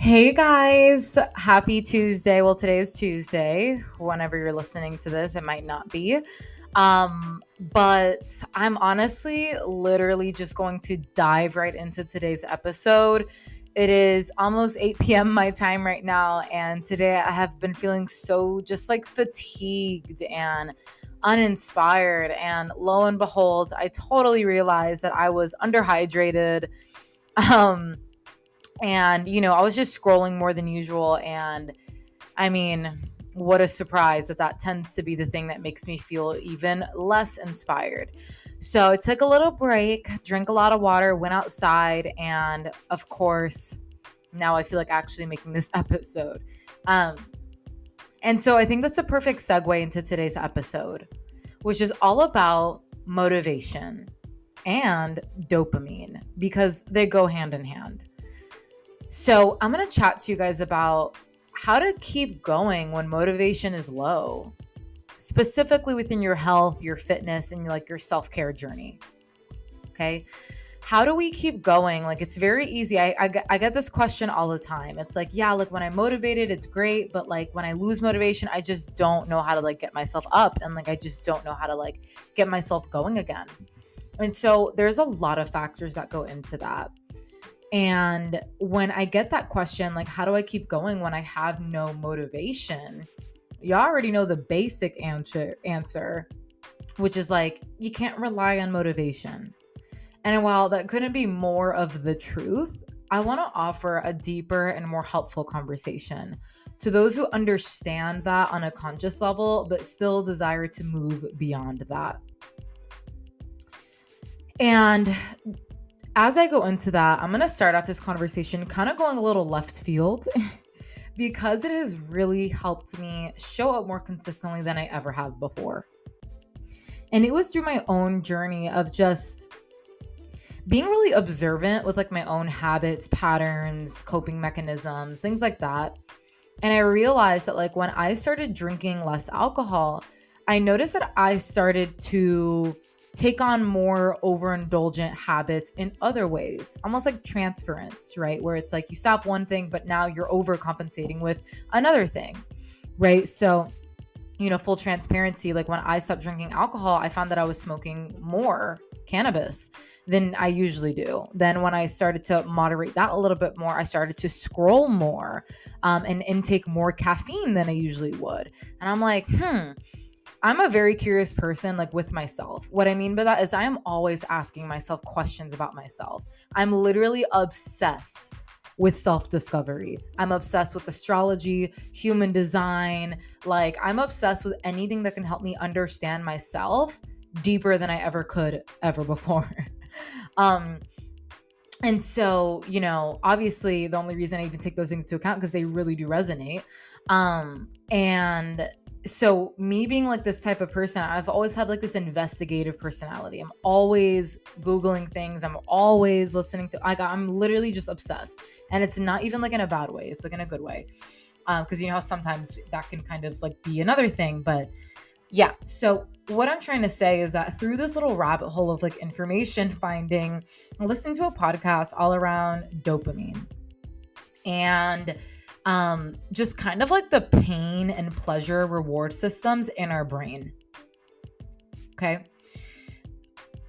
Hey guys, happy Tuesday. Well, today is Tuesday. Whenever you're listening to this, it might not be. But I'm honestly literally just going to dive right into today's episode. It is almost 8 p.m. my time right now, and today I have been feeling so just like fatigued and uninspired. And lo and behold, I totally realized that I was underhydrated. Um, and, I was just scrolling more than usual. And I mean, what a surprise that tends to be the thing that makes me feel even less inspired. So I took a little break, drank a lot of water, went outside. And of course, now I feel like actually making this episode. Um, and so I think that's a perfect segue into today's episode, which is all about motivation and dopamine because they go hand in hand. So I'm going to chat to you guys about how to keep going when motivation is low, specifically within your health, your fitness, and like your self-care journey. Okay. How do we keep going? Like, it's very easy. I get this question all the time. It's like, yeah, like when I'm motivated, it's great. But like when I lose motivation, I just don't know how to like get myself up. And like, I just don't know how to like get myself going again. And so there's a lot of factors that go into that. And when I get that question, like, how do I keep going when I have no motivation? You already know the basic answer, which is like, you can't rely on motivation. And while that couldn't be more of the truth, I want to offer a deeper and more helpful conversation to those who understand that on a conscious level, but still desire to move beyond that. And as I go into that, I'm going to start off this conversation kind of going a little left field because it has really helped me show up more consistently than I ever have before. And it was through my own journey of just being really observant with like my own habits, patterns, coping mechanisms, things like that. And I realized that like when I started drinking less alcohol, I noticed that I started to take on more overindulgent habits in other ways, almost like transference, right? Where it's like you stop one thing, but now you're overcompensating with another thing, right? So, full transparency, like when I stopped drinking alcohol, I found that I was smoking more cannabis than I usually do. Then when I started to moderate that a little bit more, I started to scroll more and intake more caffeine than I usually would. And I'm like, I'm a very curious person, like with myself. What I mean by that is I am always asking myself questions about myself. I'm literally obsessed with self-discovery. I'm obsessed with astrology, human design. Like I'm obsessed with anything that can help me understand myself deeper than I ever could ever before. And so, obviously the only reason I even take those things into account because they really do resonate. And so me being like this type of person, I've always had like this investigative personality. I'm always Googling things. I'm always listening to, I'm literally just obsessed. And it's not even like in a bad way. It's like in a good way. Cause you know how sometimes that can kind of like be another thing, but yeah. So what I'm trying to say is that through this little rabbit hole of like information finding, I listened to a podcast all around dopamine and just kind of like the pain and pleasure reward systems in our brain. Okay.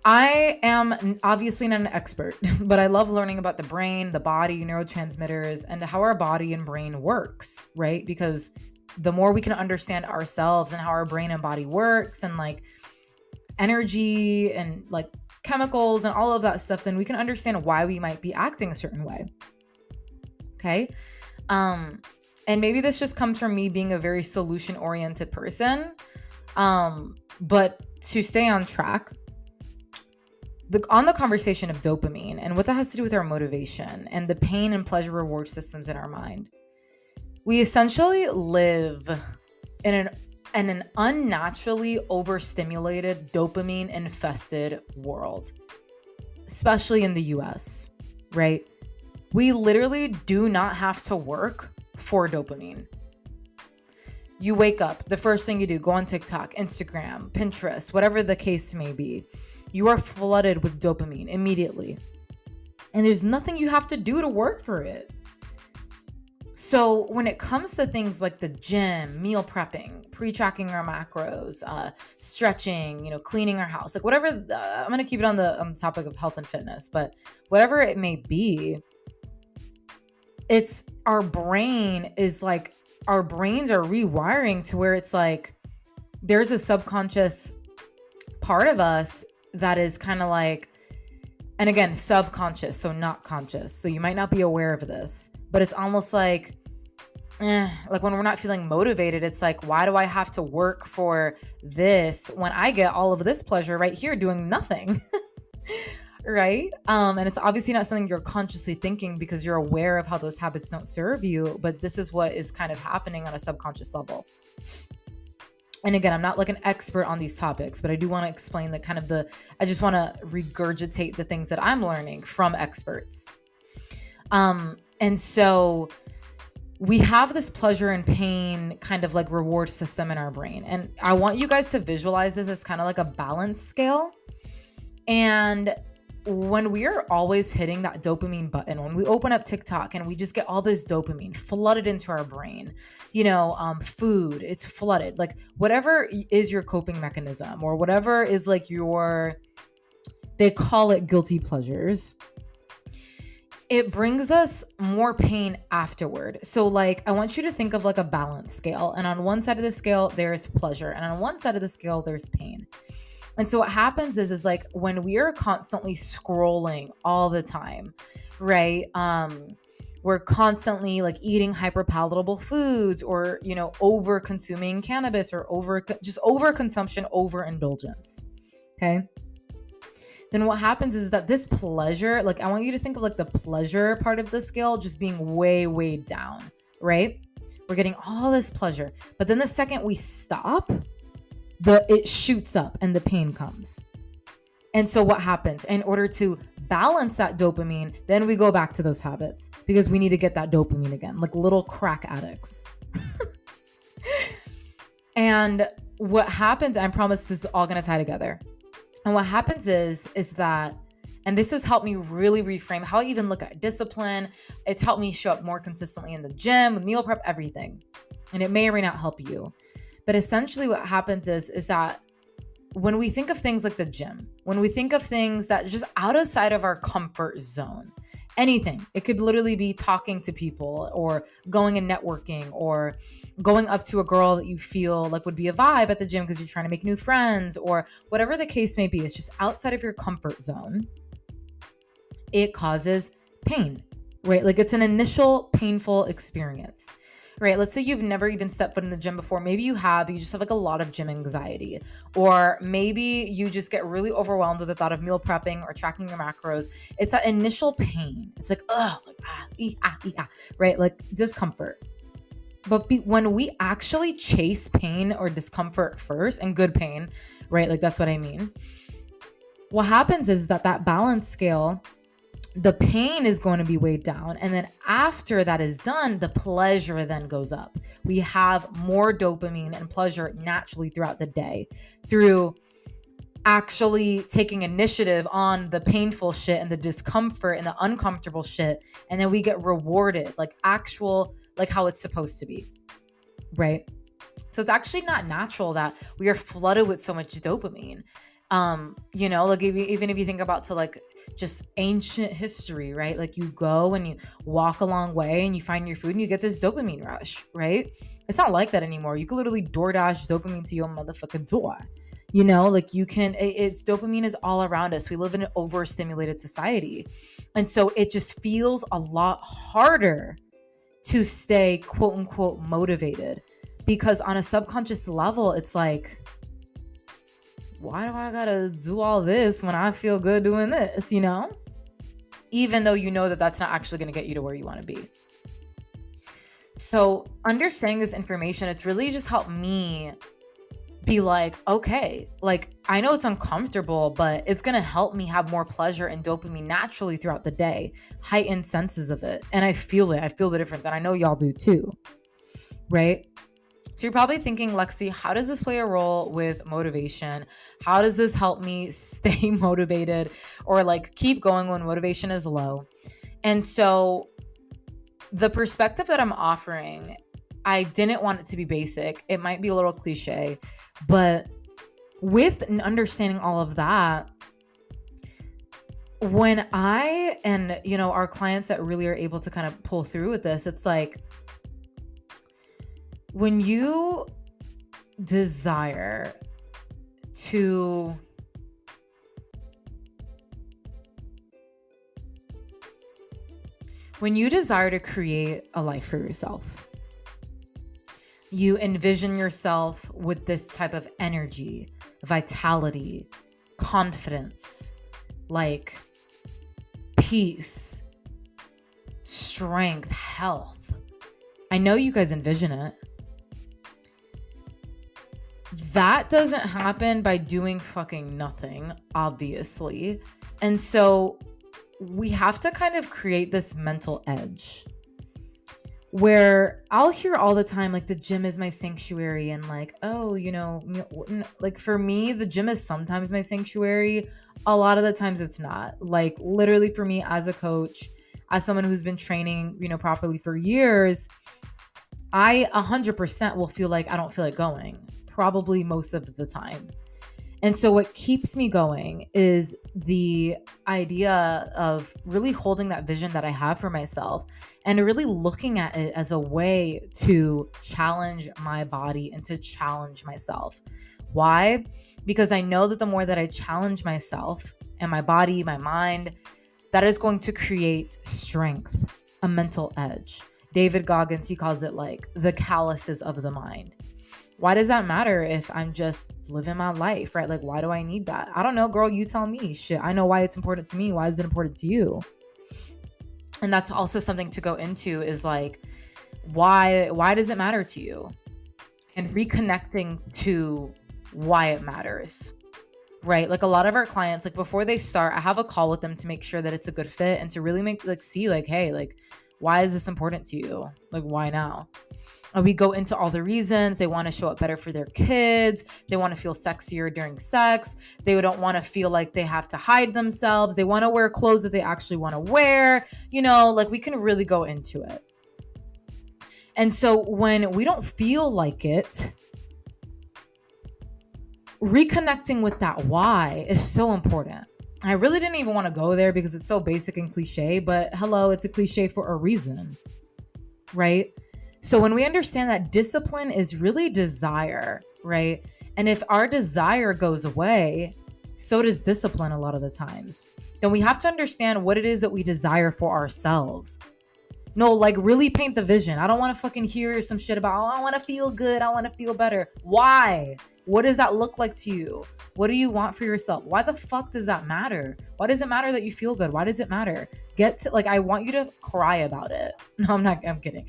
I am obviously not an expert, but I love learning about the brain, the body, neurotransmitters, and how our body and brain works, right? Because the more we can understand ourselves and how our brain and body works and like energy and like chemicals and all of that stuff, then we can understand why we might be acting a certain way. Okay. And maybe this just comes from me being a very solution-oriented person. But to stay on track, on the conversation of dopamine and what that has to do with our motivation and the pain and pleasure reward systems in our mind, we essentially live in an unnaturally overstimulated, dopamine-infested world, especially in the US, right? We literally do not have to work for dopamine. You wake up, the first thing you do, go on TikTok, Instagram, Pinterest, whatever the case may be. You are flooded with dopamine immediately. And there's nothing you have to do to work for it. So when it comes to things like the gym, meal prepping, pre-tracking our macros, stretching, cleaning our house, like whatever, I'm going to keep it on the topic of health and fitness, but whatever it may be, it's our brains are rewiring to where it's like, there's a subconscious part of us that is kind of like, and again, subconscious, so not conscious. So you might not be aware of this, but it's almost like when we're not feeling motivated, it's like, why do I have to work for this when I get all of this pleasure right here doing nothing? Right? And it's obviously not something you're consciously thinking because you're aware of how those habits don't serve you, but this is what is kind of happening on a subconscious level. And again, I'm not like an expert on these topics, but I do want to explain I just want to regurgitate the things that I'm learning from experts. And so we have this pleasure and pain kind of like reward system in our brain. And I want you guys to visualize this as kind of like a balance scale. And when we are always hitting that dopamine button, when we open up TikTok and we just get all this dopamine flooded into our brain, food, it's flooded, like whatever is your coping mechanism or whatever is like they call it guilty pleasures, it brings us more pain afterward. So like, I want you to think of like a balance scale. And on one side of the scale, there's pleasure. And on one side of the scale, there's pain. And so what happens is like when we are constantly scrolling all the time, right? We're constantly like eating hyper palatable foods or, over consuming cannabis or overconsumption, overindulgence. Okay. Then what happens is that this pleasure, like I want you to think of like the pleasure part of the scale just being way, way down, right? We're getting all this pleasure. But then the second we stop, it shoots up and the pain comes. And so what happens? In order to balance that dopamine, then we go back to those habits because we need to get that dopamine again, like little crack addicts. And what happens, I promise this is all going to tie together. And what happens is that, and this has helped me really reframe how I even look at discipline. It's helped me show up more consistently in the gym, with meal prep, everything. And it may or may not help you. But essentially what happens is that when we think of things like the gym, when we think of things that just outside of our comfort zone, anything, it could literally be talking to people or going and networking or going up to a girl that you feel like would be a vibe at the gym because you're trying to make new friends or whatever the case may be. It's just outside of your comfort zone. It causes pain, right? Like it's an initial painful experience. Right? Let's say you've never even stepped foot in the gym before. Maybe you have, but you just have like a lot of gym anxiety. Or maybe you just get really overwhelmed with the thought of meal prepping or tracking your macros. It's that initial pain. It's like, right? Like discomfort. But when we actually chase pain or discomfort first, and good pain, right? Like that's what I mean. What happens is that balance scale, the pain is going to be weighed down. And then after that is done, the pleasure then goes up. We have more dopamine and pleasure naturally throughout the day through actually taking initiative on the painful shit and the discomfort and the uncomfortable shit. And then we get rewarded like how it's supposed to be. Right? So it's actually not natural that we are flooded with so much dopamine. Like even if you think about to like just ancient history, right? Like you go and you walk a long way and you find your food and you get this dopamine rush, right? It's not like that anymore. You can literally DoorDash dopamine to your motherfucking door. Like you can, dopamine is all around us. We live in an overstimulated society. And so it just feels a lot harder to stay quote unquote motivated because on a subconscious level, it's like, why do I gotta do all this when I feel good doing this, Even though you know that that's not actually gonna get you to where you wanna be. So understanding this information, it's really just helped me be like, okay, like I know it's uncomfortable, but it's gonna help me have more pleasure and dopamine naturally throughout the day, heightened senses of it. And I feel the difference. And I know y'all do too, right? So you're probably thinking, Lexi, how does this play a role with motivation? How does this help me stay motivated or like keep going when motivation is low? And so the perspective that I'm offering, I didn't want it to be basic. It might be a little cliche, but with understanding all of that, when I and our clients that really are able to kind of pull through with this, it's like when you desire to create a life for yourself, you envision yourself with this type of energy, vitality, confidence, like peace, strength, health. I know you guys envision it. That doesn't happen by doing fucking nothing, obviously. And so we have to kind of create this mental edge where I'll hear all the time, like, the gym is my sanctuary, and like, oh, like for me, the gym is sometimes my sanctuary. A lot of the times it's not. Like literally for me as a coach, as someone who's been training, properly for years, I 100% will feel like I don't feel like going, probably most of the time. And so what keeps me going is the idea of really holding that vision that I have for myself and really looking at it as a way to challenge my body and to challenge myself. Why? Because I know that the more that I challenge myself and my body, my mind, that is going to create strength, a mental edge. David Goggins, he calls it like the calluses of the mind. Why does that matter if I'm just living my life, right? Like, why do I need that? I don't know, girl, you tell me. Shit, I know why it's important to me. Why is it important to you? And that's also something to go into is like, why does it matter to you? And reconnecting to why it matters, right? Like a lot of our clients, like before they start, I have a call with them to make sure that it's a good fit and to really see like, hey, like, why is this important to you? Like, why now? And we go into all the reasons. They want to show up better for their kids. They want to feel sexier during sex. They don't want to feel like they have to hide themselves. They want to wear clothes that they actually want to wear. Like we can really go into it. And so when we don't feel like it, reconnecting with that why is so important. I really didn't even want to go there because it's so basic and cliche, but hello, it's a cliche for a reason, right? So when we understand that discipline is really desire, right? And if our desire goes away, so does discipline a lot of the times. Then we have to understand what it is that we desire for ourselves. No, like really paint the vision. I don't want to fucking hear some shit about, oh, I want to feel good. I want to feel better. Why? What does that look like to you? What do you want for yourself? Why the fuck does that matter? Why does it matter that you feel good? Why does it matter? I want you to cry about it. No, I'm kidding.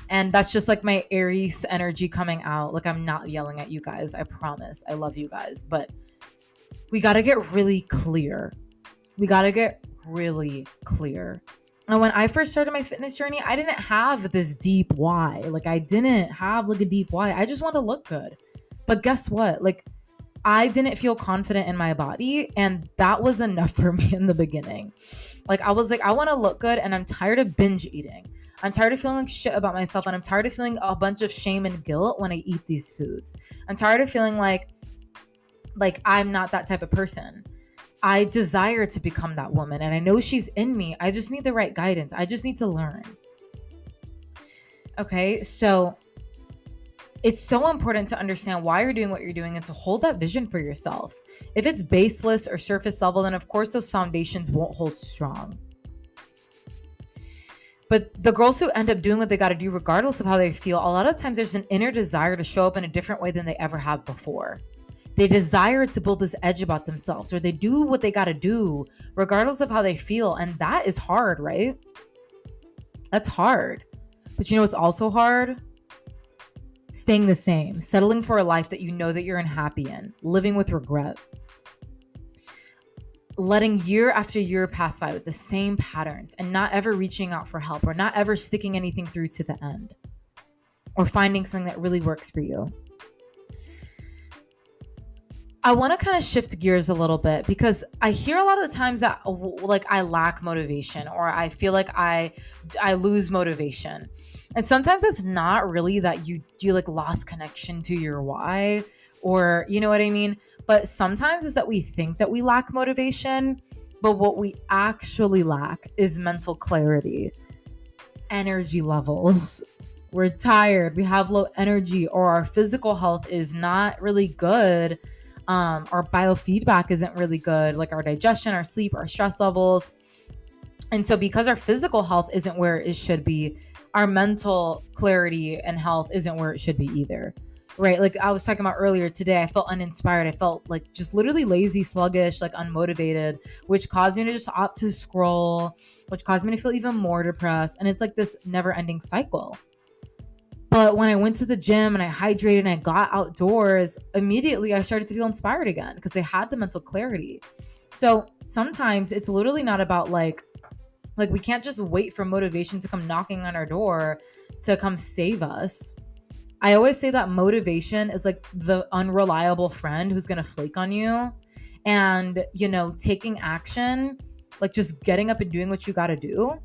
And that's just like my Aries energy coming out. Like I'm not yelling at you guys. I promise. I love you guys. But we got to get really clear. And when I first started my fitness journey, I didn't have this deep why. Like I didn't have like a deep why. I just wanted to look good. But guess what? Like I didn't feel confident in my body. And that was enough for me in the beginning. Like I was like, I want to look good and I'm tired of binge eating. I'm tired of feeling like shit about myself and I'm tired of feeling a bunch of shame and guilt when I eat these foods. I'm tired of feeling like I'm not that type of person. I desire to become that woman and I know she's in me. I just need the right guidance. I just need to learn. Okay, so it's so important to understand why you're doing what you're doing and to hold that vision for yourself. If it's baseless or surface level, then of course those foundations won't hold strong. But the girls who end up doing what they got to do, regardless of how they feel, a lot of times there's an inner desire to show up in a different way than they ever have before. They desire to build this edge about themselves, or they do what they got to do, regardless of how they feel. And that is hard, right? That's hard. But you know what's also hard? Staying the same, settling for a life that you know that you're unhappy in, living with regret. Letting year after year pass by with the same patterns and not ever reaching out for help or not ever sticking anything through to the end or finding something that really works for you. I want to kind of shift gears a little bit because I hear a lot of the times that like I lack motivation or I feel like I lose motivation. And sometimes it's not really that you like lost connection to your why, or you know what I mean? But sometimes it's that we think that we lack motivation, but what we actually lack is mental clarity, energy levels. We're tired, we have low energy, or our physical health is not really good. Our biofeedback isn't really good, like our digestion, our sleep, our stress levels. And so, because our physical health isn't where it should be, our mental clarity and health isn't where it should be either. Right. Like I was talking about earlier today, I felt uninspired. I felt like just literally lazy, sluggish, like unmotivated, which caused me to just opt to scroll, which caused me to feel even more depressed. And it's like this never ending cycle. But when I went to the gym and I hydrated and I got outdoors, immediately I started to feel inspired again because I had the mental clarity. So sometimes it's literally not about like we can't just wait for motivation to come knocking on our door to come save us. I always say that motivation is like the unreliable friend who's going to flake on you. And, you know, taking action, like just getting up and doing what you got to do.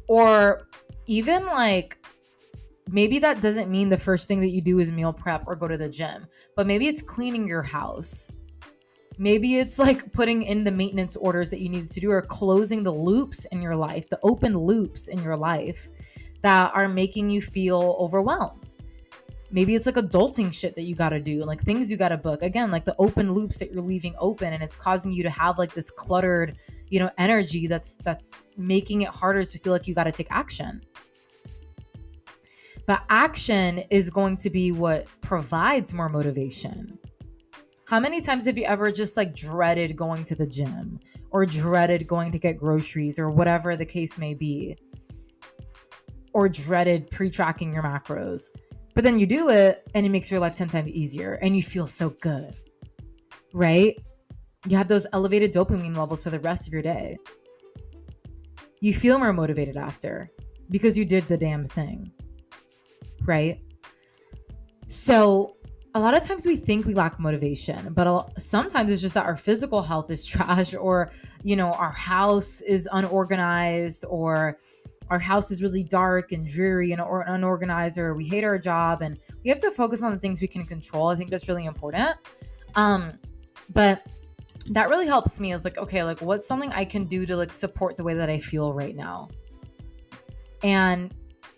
Or even like maybe that doesn't mean the first thing that you do is meal prep or go to the gym, but maybe it's cleaning your house. Maybe it's like putting in the maintenance orders that you need to do or closing the loops in your life, the open loops in your life that are making you feel overwhelmed. Maybe it's like adulting shit that you got to do, like things you got to book. Again, like the open loops that you're leaving open, and it's causing you to have like this cluttered, you know, energy that's making it harder to feel like you got to take action. But action is going to be what provides more motivation. How many times have you ever just like dreaded going to the gym or dreaded going to get groceries or whatever the case may be, or dreaded pre-tracking your macros? But then you do it and it makes your life 10 times easier and you feel so good, right? You have those elevated dopamine levels for the rest of your day. You feel more motivated after because you did the damn thing, right? So a lot of times we think we lack motivation, but sometimes it's just that our physical health is trash, or, you know, our house is unorganized, or our house is really dark and dreary and or unorganized, or we hate our job, and we have to focus on the things we can control. I think that's really important. But that really helps me is like, okay, like what's something I can do to like support the way that I feel right now? And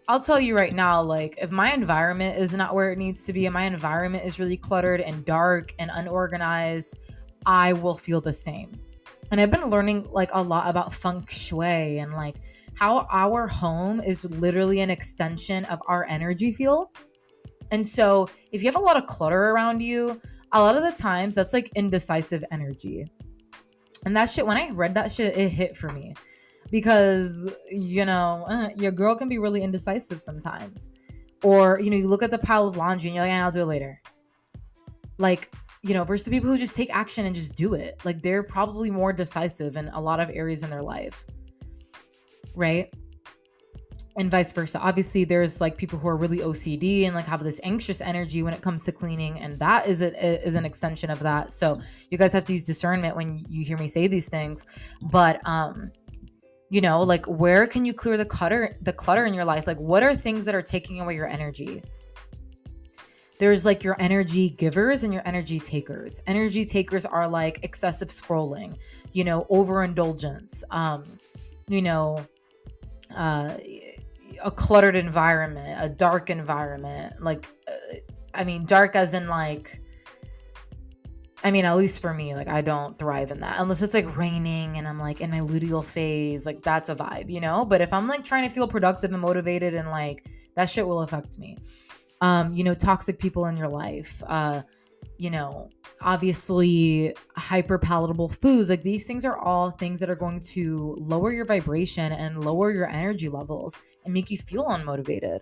I'll tell you right now, like if my environment is not where it needs to be and my environment is really cluttered and dark and unorganized, I will feel the same. And I've been learning like a lot about feng shui and like how our home is literally an extension of our energy field. And so if you have a lot of clutter around you, a lot of the times that's like indecisive energy. And that shit, when I read that shit, it hit for me. Because, you know, your girl can be really indecisive sometimes. Or, you know, you look at the pile of laundry and you're like, I'll do it later. Like, you know, versus the people who just take action and just do it. Like, they're probably more decisive in a lot of areas in their life. Right? And vice versa. Obviously, there's like people who are really OCD and like have this anxious energy when it comes to cleaning. And that is an extension of that. So you guys have to use discernment when you hear me say these things. But, you know, like where can you clear the clutter in your life? Like what are things that are taking away your energy? There's like your energy givers and your energy takers. Energy takers are like excessive scrolling, you know, overindulgence, you know, a cluttered environment, a dark environment. Like, I mean, dark as in like, I mean, at least for me, like I don't thrive in that unless it's like raining and I'm like in my luteal phase, like that's a vibe, you know? But if I'm like trying to feel productive and motivated and like that shit will affect me. You know, toxic people in your life, you know, obviously hyper palatable foods, like these things are all things that are going to lower your vibration and lower your energy levels and make you feel unmotivated,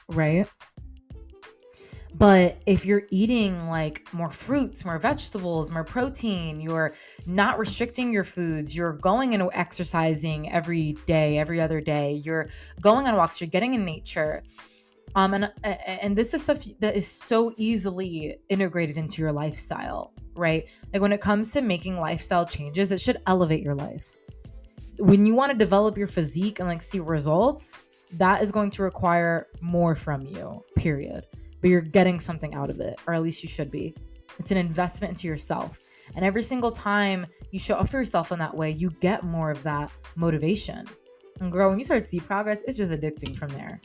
right? But if you're eating like more fruits, more vegetables, more protein, you're not restricting your foods, you're going and exercising every day, every other day, you're going on walks, you're getting in nature, And this is stuff that is so easily integrated into your lifestyle, right? Like when it comes to making lifestyle changes, it should elevate your life. When you want to develop your physique and like see results, that is going to require more from you, period. But you're getting something out of it, or at least you should be. It's an investment into yourself. And every single time you show up for yourself in that way, you get more of that motivation. And girl, when you start to see progress, it's just addicting from there.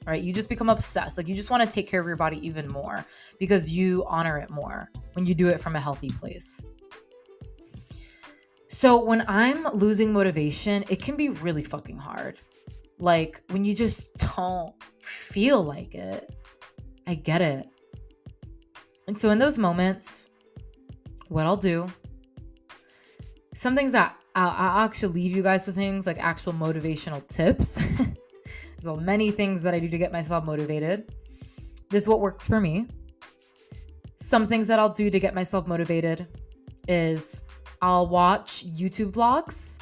Right? You just become obsessed. Like you just want to take care of your body even more because you honor it more when you do it from a healthy place. So when I'm losing motivation, it can be really fucking hard. Like when you just don't feel like it. I get it. And so in those moments, what I'll do, some things that I'll actually leave you guys with things like actual motivational tips. There's many things that I do to get myself motivated. This is what works for me. Some things that I'll do to get myself motivated is I'll watch YouTube vlogs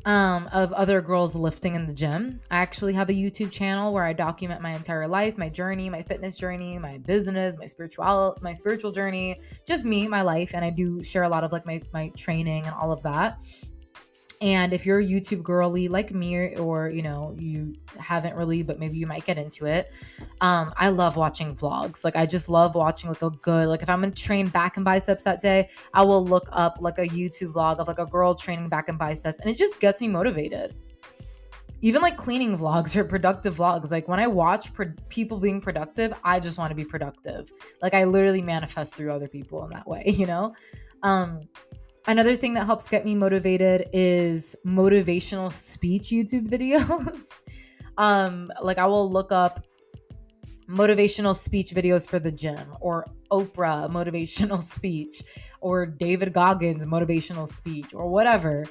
of other girls lifting in the gym. I actually have a YouTube channel where I document my entire life, my journey, my fitness journey, my business, my spiritual journey, just me, my life. And I do share a lot of like my training and all of that. And if you're a YouTube girly like me, or, you know, you haven't really, but maybe you might get into it. I love watching vlogs. Like I just love watching like a good, like if I'm going to train back and biceps that day, I will look up like a YouTube vlog of like a girl training back and biceps. And it just gets me motivated. Even like cleaning vlogs or productive vlogs. Like when I watch people being productive, I just want to be productive. Like I literally manifest through other people in that way, you know? Another thing that helps get me motivated is motivational speech YouTube videos. Like I will look up motivational speech videos for the gym, or Oprah motivational speech, or David Goggins motivational speech, or whatever.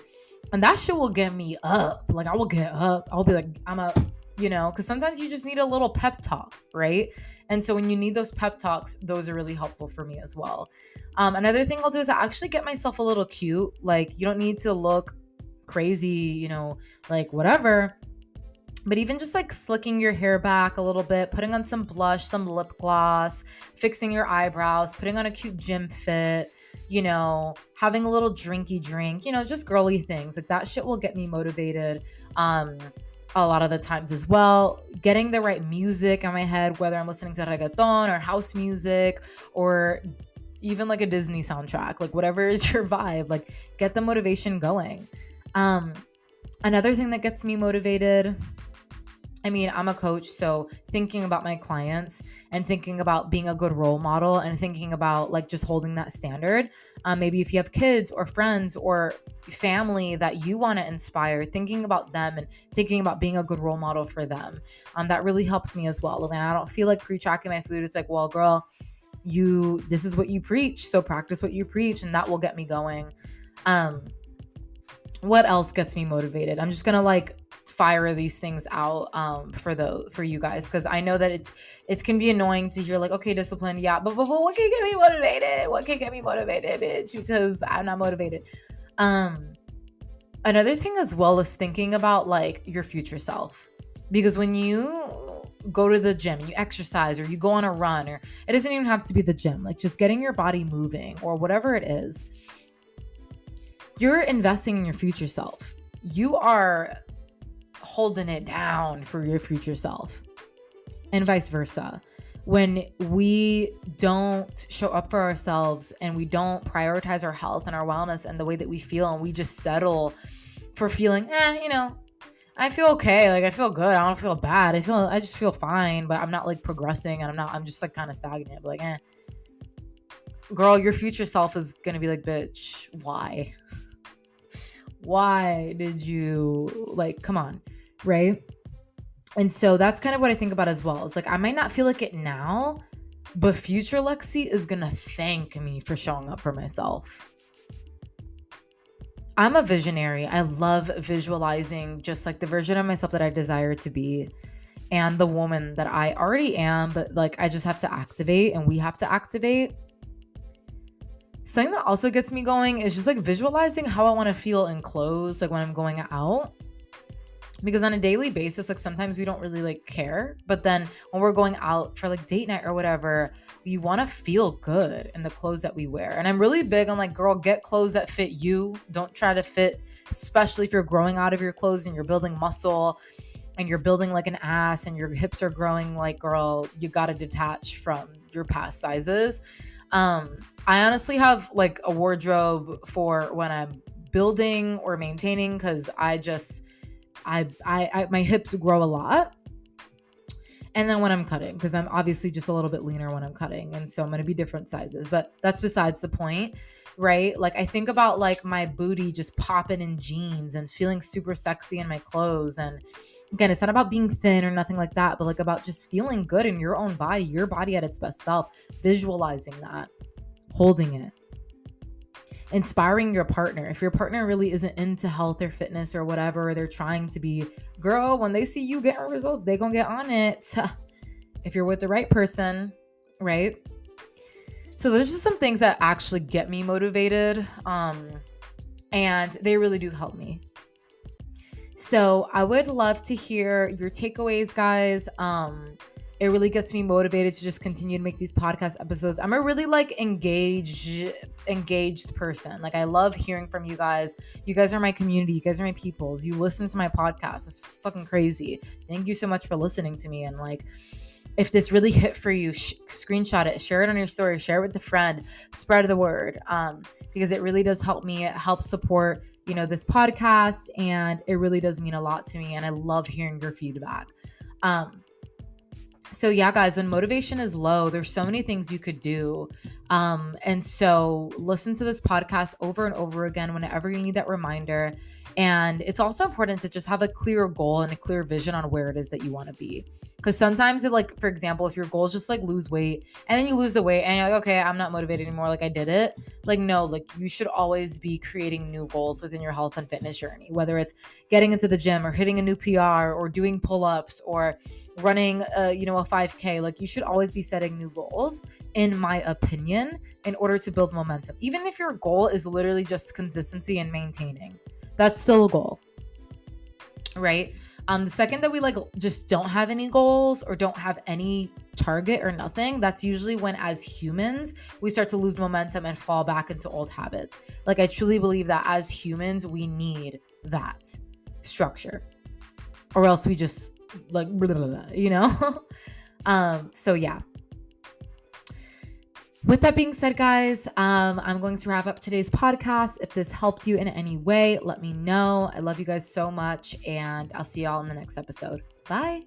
And that shit will get me up. Like I will get up. I'll be like, I'm up, you know, because sometimes you just need a little pep talk, right? And so when you need those pep talks, those are really helpful for me as well. Another thing I'll do is I actually get myself a little cute. Like you don't need to look crazy, you know, like whatever. But even just like slicking your hair back a little bit, putting on some blush, some lip gloss, fixing your eyebrows, putting on a cute gym fit, you know, having a little drinky drink, you know, just girly things. Like that shit will get me motivated. A lot of the times as well, getting the right music in my head, whether I'm listening to reggaeton or house music or even like a Disney soundtrack, like whatever is your vibe, like get the motivation going. Another thing that gets me motivated, I mean, I'm a coach, so thinking about my clients and thinking about being a good role model and thinking about like just holding that standard. Maybe if you have kids or friends or family that you want to inspire, thinking about them and thinking about being a good role model for them. That really helps me as well. When I don't feel like pre-tracking my food, it's like, well, girl, this is what you preach, so practice what you preach, and that will get me going. What else gets me motivated? I'm just gonna like fire these things out for you guys, because I know that it can be annoying to hear like, okay, discipline, yeah, but what can get me motivated? What can get me motivated, bitch? Because I'm not motivated. Another thing as well is thinking about like your future self, because when you go to the gym, you exercise or you go on a run, or it doesn't even have to be the gym, like just getting your body moving or whatever it is, you're investing in your future self. You are holding it down for your future self, and vice versa. When we don't show up for ourselves and we don't prioritize our health and our wellness and the way that we feel, and we just settle for feeling, you know, I feel okay. Like I feel good. I don't feel bad. I just feel fine, but I'm not like progressing, and I'm just like kind of stagnant. But like, girl, your future self is going to be like, bitch, why? Why did you like, come on. Right. And so that's kind of what I think about as well. It's like, I might not feel like it now, but future Lexi is going to thank me for showing up for myself. I'm a visionary. I love visualizing just like the version of myself that I desire to be and the woman that I already am, but like I just have to activate, and we have to activate. Something that also gets me going is just like visualizing how I want to feel in clothes, like when I'm going out. Because on a daily basis, like sometimes we don't really like care, but then when we're going out for like date night or whatever, we want to feel good in the clothes that we wear. And I'm really big on like, girl, get clothes that fit you. Don't try to fit, especially if you're growing out of your clothes and you're building muscle and you're building like an ass and your hips are growing. Like, girl, you got to detach from your past sizes. I honestly have like a wardrobe for when I'm building or maintaining, because my hips grow a lot. And then when I'm cutting, because I'm obviously just a little bit leaner when I'm cutting. And so I'm going to be different sizes, but that's besides the point, right? Like I think about like my booty just popping in jeans and feeling super sexy in my clothes. And again, it's not about being thin or nothing like that, but like about just feeling good in your own body, your body at its best self, visualizing that, holding it. Inspiring your partner. If your partner really isn't into health or fitness or whatever they're trying to be, girl, when they see you getting results, they gonna get on it. If you're with the right person, right? So there's just some things that actually get me motivated, and they really do help me. So I would love to hear your takeaways, guys. It really gets me motivated to just continue to make these podcast episodes. I'm a really like engaged person. Like I love hearing from you guys. You guys are my community. You guys are my peoples. You listen to my podcast. It's fucking crazy. Thank you so much for listening to me. And like, if this really hit for you, screenshot it, share it on your story, share it with a friend, spread the word. Because it really does help me. It helps support, this podcast, and it really does mean a lot to me. And I love hearing your feedback. So yeah, guys, when motivation is low, there's so many things you could do. And so listen to this podcast over and over again whenever you need that reminder. And it's also important to just have a clear goal and a clear vision on where it is that you want to be. Because sometimes it, like, for example, if your goal is just like lose weight and then you lose the weight and you're like, okay, I'm not motivated anymore. Like I did it. Like, no, like you should always be creating new goals within your health and fitness journey, whether it's getting into the gym or hitting a new PR or doing pull-ups or running a 5K. Like you should always be setting new goals, in my opinion, in order to build momentum. Even if your goal is literally just consistency and maintaining, that's still a goal, right? The second that we like just don't have any goals or don't have any target or nothing, that's usually when as humans we start to lose momentum and fall back into old habits. Like I truly believe that as humans we need that structure, or else we just like blah, blah, blah. So yeah. With that being said, guys, I'm going to wrap up today's podcast. If this helped you in any way, let me know. I love you guys so much, and I'll see y'all in the next episode. Bye.